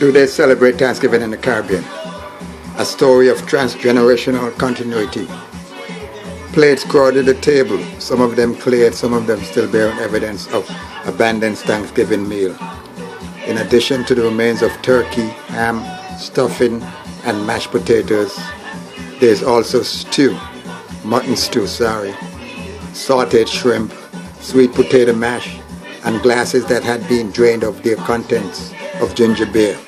do they celebrate Thanksgiving in the Caribbean? A story of transgenerational continuity. Plates crowded the table, some of them cleared, some of them still bearing evidence of abandoned Thanksgiving meal. In addition to the remains of turkey, ham, stuffing, and mashed potatoes, there is also mutton stew, sauteed shrimp, sweet potato mash, and glasses that had been drained of their contents of ginger beer.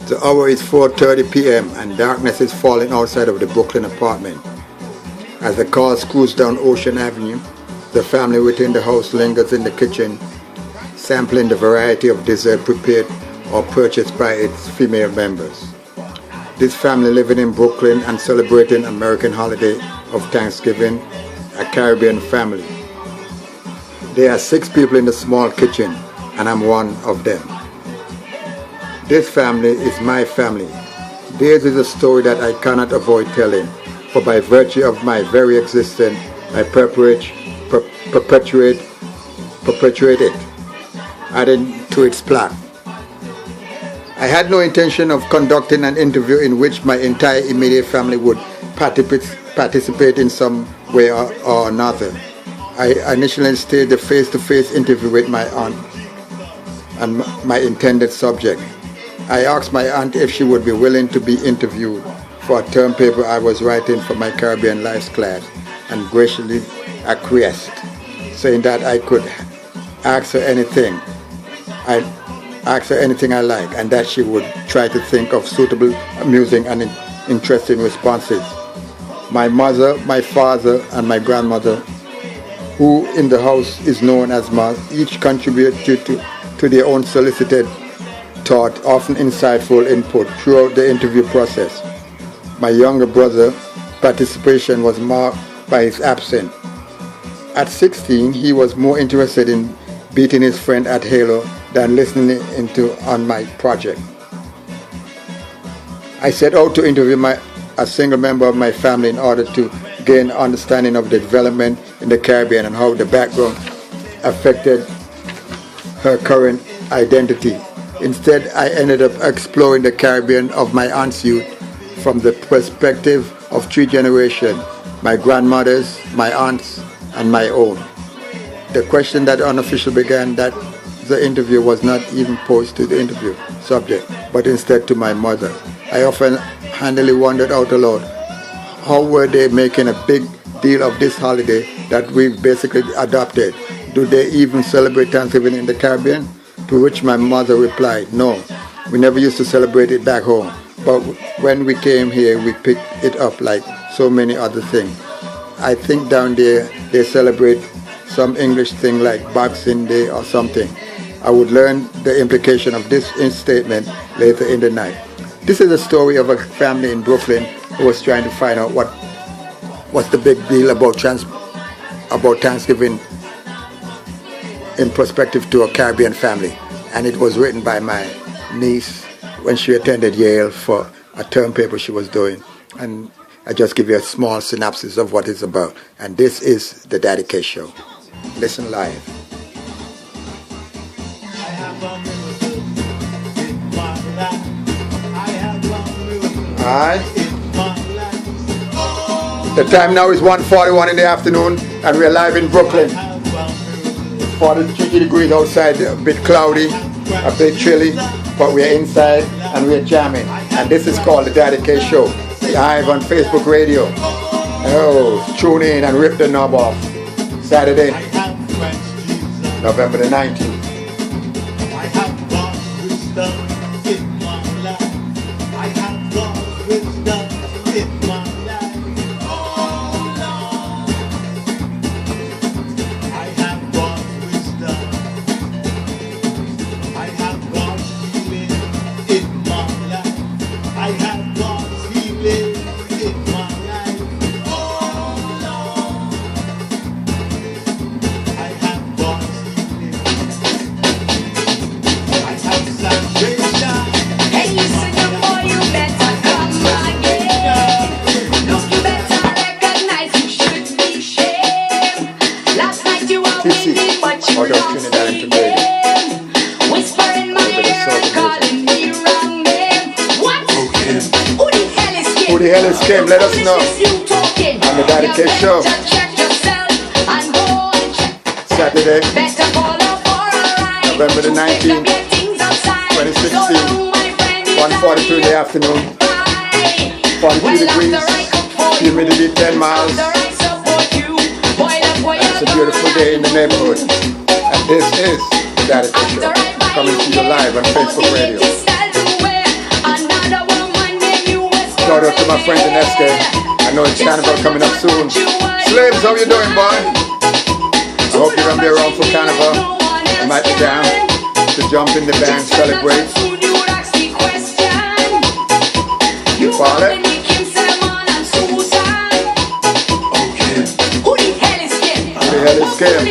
The hour is 4:30 p.m. and darkness is falling outside of the Brooklyn apartment. As the car cruises down Ocean Avenue, the family within the house lingers in the kitchen, sampling the variety of dessert prepared or purchased by its female members. This family living in Brooklyn and celebrating American holiday of Thanksgiving, a Caribbean family. There are 6 people in the small kitchen, and I'm one of them. This family is my family. Theirs is a story that I cannot avoid telling, for by virtue of my very existence, I perpetuate it, adding to its plot. I had no intention of conducting an interview in which my entire immediate family would participate in some way or another. I initially staged a face-to-face interview with my aunt and my intended subject. I asked my aunt if she would be willing to be interviewed for a term paper I was writing for my Caribbean Lives class, and graciously acquiesced, saying that I could ask her anything I like, and that she would try to think of suitable, amusing, and interesting responses. My mother, my father, and my grandmother, who in the house is known as Ma, each contributed to their own solicited thought, often insightful input throughout the interview process. My younger brother's participation was marked by his absence. At 16, he was more interested in beating his friend at Halo than listening on my project. I set out to interview a single member of my family in order to gain understanding of the development in the Caribbean and how the background affected her current identity. Instead, I ended up exploring the Caribbean of my aunt's youth from the perspective of 3 generations, my grandmother's, my aunt's, and my own. The question that unofficially began that the interview was not even posed to the interview subject, but instead to my mother. I often handily wondered out aloud, how were they making a big deal of this holiday that we've basically adopted? Do they even celebrate Thanksgiving in the Caribbean? To which my mother replied, no, we never used to celebrate it back home. But when we came here, we picked it up like so many other things. I think down there they celebrate some English thing like Boxing Day or something. I would learn the implication of this statement later in the night. This is a story of a family in Brooklyn who was trying to find out what's the big deal about Thanksgiving in perspective to a Caribbean family. And it was written by my niece when she attended Yale for a term paper she was doing. And I just give you a small synopsis of what it's about. And this is the Daddyk Show. Listen live. Alright. The time now is 1:41 in the afternoon and we're live in Brooklyn. 43 degrees outside, a bit cloudy, a bit chilly, but we're inside and we're jamming. And this is called the Daddyk Show, live on Facebook Radio. Oh, tune in and rip the knob off. Saturday, November the 19th. hell is came? Let us know. On the Daddyk Show. Saturday, November the 19th, 2016, 1:42 in the afternoon, 42 degrees, humidity 10 miles. It's a beautiful day in the neighborhood. And this is the Daddyk Show, coming to you live on Facebook Radio. Shout out to my friends in SK. I know it's Carnival coming up soon. Slaves, how you doing, boy? I hope you're going to be around for Carnival. I might be down to jump in the band, celebrate. Follow it. Who the hell is Kim?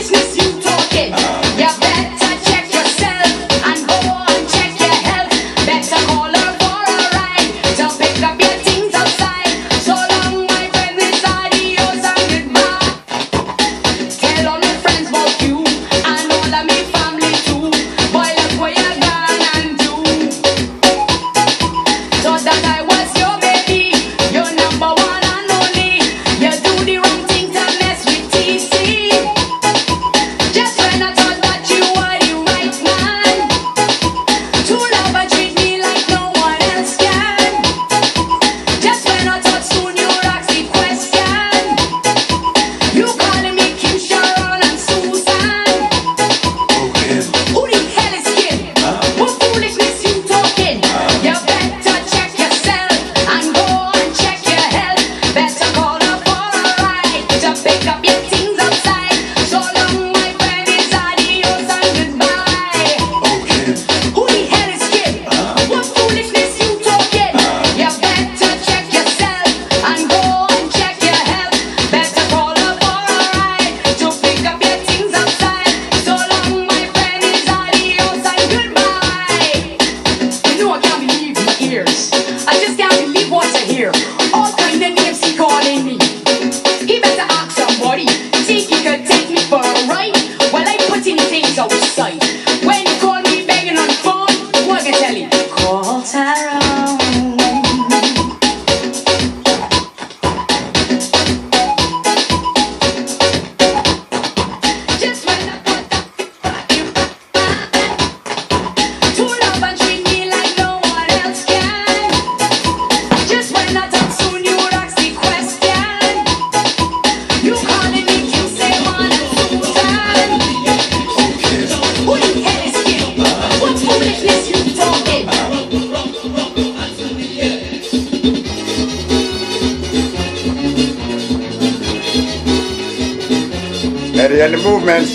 Eddie and the movements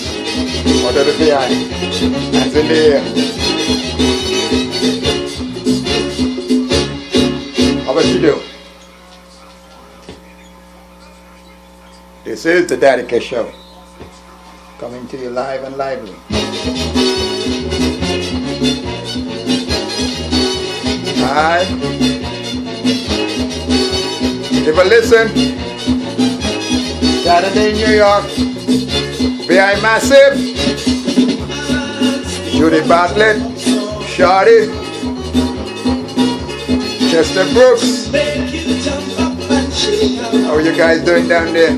out of the behind. Hands in the air. How about you do? This is the Daddyk Show. Coming to you live and lively. Alright. Give a listen. Saturday in New York. Behind Massive, Judy Bartlett, Shorty, Chester Brooks. How are you guys doing down there?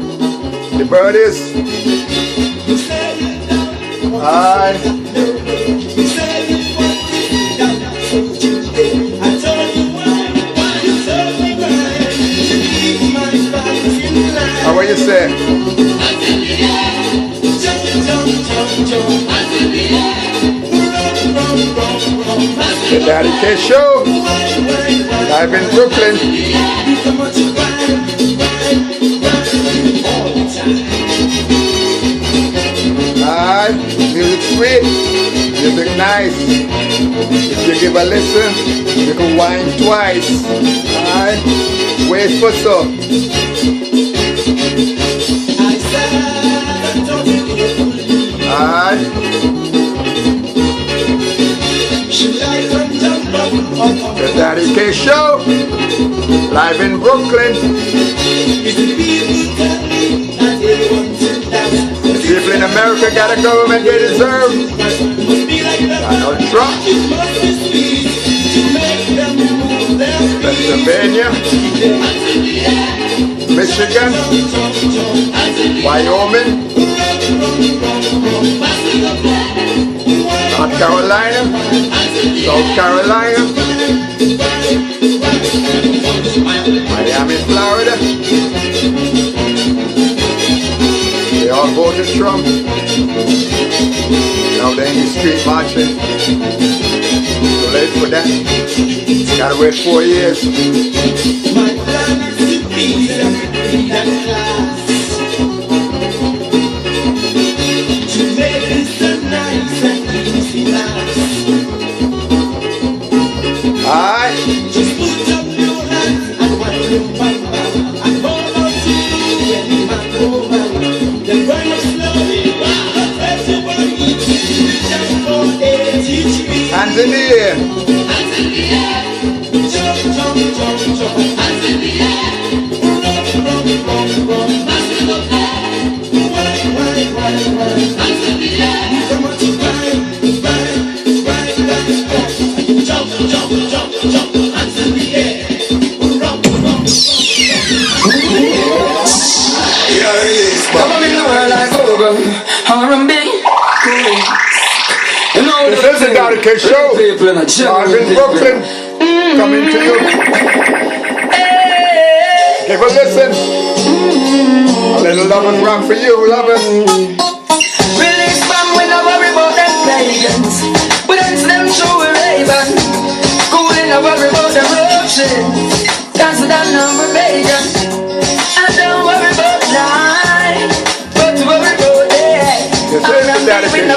The birdies? Hi. How are you saying? The Daddyk Show, live in Brooklyn. Alright, music sweet, music nice. If you give a listen, you can whine twice. Alright, wait for some. Alright. The Daddyk Show, live in Brooklyn. People in America got a government they deserve. Donald Trump. The Pennsylvania, Michigan, Wyoming, North Carolina, South Carolina, Miami, Florida. They all voted Trump. Now they're in the street marching. Too late for that. Gotta wait 4 years. My plan is to be that class, to make this a nice and easy life. Alright. Just put up your hands and one your mama and hold on to any man over. Then run up slowly, press your body, reach out for air, teach me. Hands in the air. Hands in the air. Jump, jump, jump, jump. Hands in the air. Run, run, run, run. Hands in the air. Why? Hands in the air. Come on to ride. Jump, jump, jump, jump. Hands in the air. Run, run. Come on in the world like Google, R&B, cool. You know This is the Daddyk Show. People in a Live in Brooklyn. Coming to you. Give a listen. A little love and rock for you, lovers. Release bomb, we no worry about them pagans. We dance them through a raven. Cool, we no worry about them Russians. Dance with them number bacon. And don't worry about life, but worry about death. This is the Daddyk Show.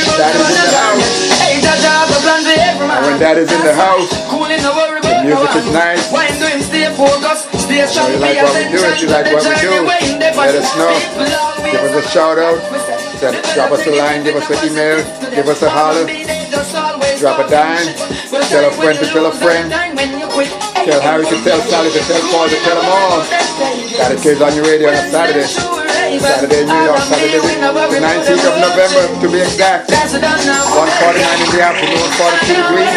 Daddy's in the house. And when Daddy's in the house, the music is nice. So you like what we do, if you like what we do, let us know. Give us a shout out. Drop us a line, give us an email, give us a holler. Drop a dime. Tell a friend to tell a friend. Tell Harry to tell Sally to tell Paul to tell them all. Daddyk is on your radio on a Saturday. Saturday in New York, Saturday the 19th of November to be exact. 1:49 in the afternoon, 42 degrees.